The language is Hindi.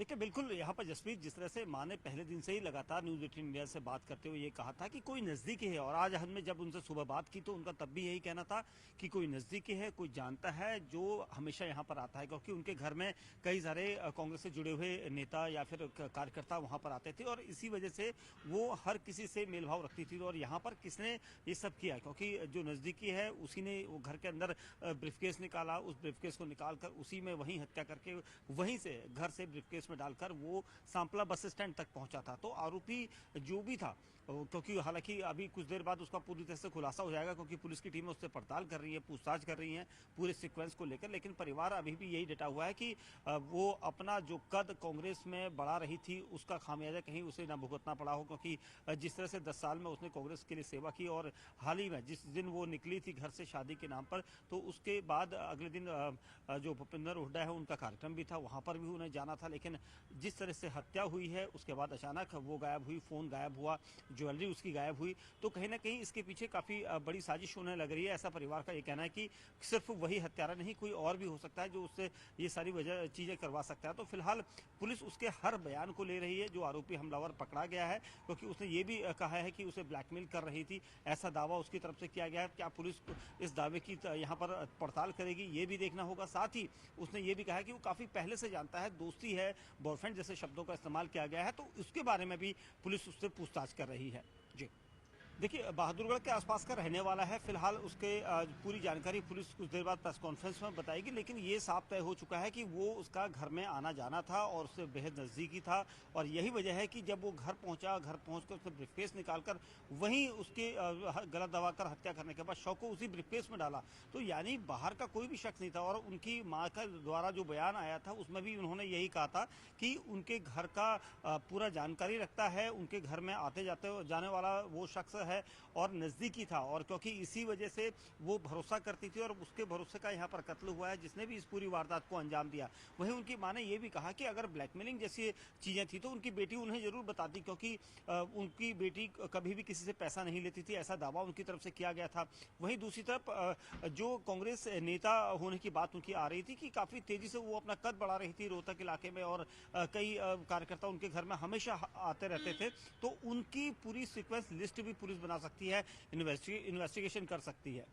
देखिए बिल्कुल यहाँ पर जसप्रीत, जिस तरह से माँ ने पहले दिन से ही लगातार न्यूज़ 18 इंडिया से बात करते हुए ये कहा था कि कोई नज़दीकी है, और आज हमने जब उनसे सुबह बात की तो उनका तब भी यही कहना था कि कोई नज़दीकी है, कोई जानता है जो हमेशा यहाँ पर आता है, क्योंकि उनके घर में कई सारे कांग्रेस से जुड़े हुए नेता या फिर कार्यकर्ता वहाँ पर आते थे और इसी वजह से वो हर किसी से मेल भाव रखती थी। और यहाँ पर किसने ये सब किया, क्योंकि जो नज़दीकी है उसी ने वो घर के अंदर ब्रीफकेस निकाला, उस ब्रीफकेस को निकाल कर उसी में वहीं हत्या करके वहीं से घर से ब्रीफकेस में डालकर वो सांपला बस स्टैंड तक पहुंचा था। तो आरोपी जो भी था, क्योंकि हालांकि अभी कुछ देर बाद उसका पूरी तरह से खुलासा हो जाएगा, क्योंकि पुलिस की टीम उससे पड़ताल कर रही है, पूछताछ कर रही है पूरे सीक्वेंस को लेकर, लेकिन परिवार अभी भी यही डटा हुआ है कि वो अपना जो कद कांग्रेस में बढ़ा रही थी उसका खामियाजा कहीं उसे ना भुगतना पड़ा हो, क्योंकि जिस तरह से 10 साल में उसने कांग्रेस के लिए सेवा की और हाल ही में जिस दिन वो निकली थी घर से शादी के नाम पर, तो उसके बाद अगले दिन जो भूपेंद्र हुड्डा है उनका कार्यक्रम भी था, वहां पर भी उन्हें जाना था। लेकिन जिस तरह से हत्या हुई है उसके बाद अचानक वो गायब हुई, फोन गायब हुआ, ज्वेलरी उसकी गायब हुई, तो कहीं ना कहीं इसके पीछे काफी बड़ी साजिश होने लग रही है। ऐसा परिवार का ये कहना है कि सिर्फ वही हत्यारा नहीं, कोई और भी हो सकता है जो उससे ये सारी वजह चीजें करवा सकता है। तो फिलहाल पुलिस उसके हर बयान को ले रही है, जो आरोपी हमलावर पकड़ा गया है, क्योंकि उसने ये भी कहा है कि उसे ब्लैकमेल कर रही थी, ऐसा दावा उसकी तरफ से किया गया है। क्या पुलिस इस दावे की यहाँ पर पड़ताल करेगी, ये भी देखना होगा। साथ ही उसने ये भी कहा है कि वो काफी पहले से जानता है, दोस्ती है, बॉयफ्रेंड जैसे शब्दों का इस्तेमाल किया गया है, तो उसके बारे में भी पुलिस उससे पूछताछ कर रही है। जी देखिए, बहादुरगढ़ के आसपास का रहने वाला है। फिलहाल उसके पूरी जानकारी पुलिस कुछ देर बाद प्रेस कॉन्फ्रेंस में बताएगी, लेकिन ये साफ तय हो चुका है कि वो उसका घर में आना जाना था और उससे बेहद नज़दीकी था, और यही वजह है कि जब वो घर पहुंचा, घर पहुंचकर उसने ब्रीफकेस निकालकर वहीं उसके गला दबाकर हत्या करने के बाद शव को उसी ब्रीफकेस में डाला। तो यानी बाहर का कोई भी शख्स नहीं था। और उनकी माँ का द्वारा जो बयान आया था उसमें भी उन्होंने यही कहा था कि उनके घर का पूरा जानकारी रखता है, उनके घर में आते जाते जाने वाला वो शख्स है और नजदीकी था, और क्योंकि इसी वजह से वो भरोसा करती थी और उसके भरोसे का यहाँ पर कत्ल हुआ है जिसने भी इस पूरी वारदात को अंजाम दिया। वहीं उनकी मां ने यह भी कहा कि अगर ब्लैकमेलिंग जैसी चीजें थी तो उनकी बेटी उन्हें जरूर बताती, क्योंकि उनकी बेटी कभी भी किसी से पैसा नहीं लेती थी, ऐसा दावा उनकी तरफ से किया गया था। वहीं दूसरी तरफ जो कांग्रेस नेता होने की बात उनकी आ रही थी कि काफी तेजी से वो अपना कद बढ़ा रही थी रोहतक इलाके में, और कई कार्यकर्ता उनके घर में हमेशा आते रहते थे, तो उनकी पूरी सीक्वेंस लिस्ट भी पुलिस बना सकती है, इन्वेस्टिगेशन कर सकती है।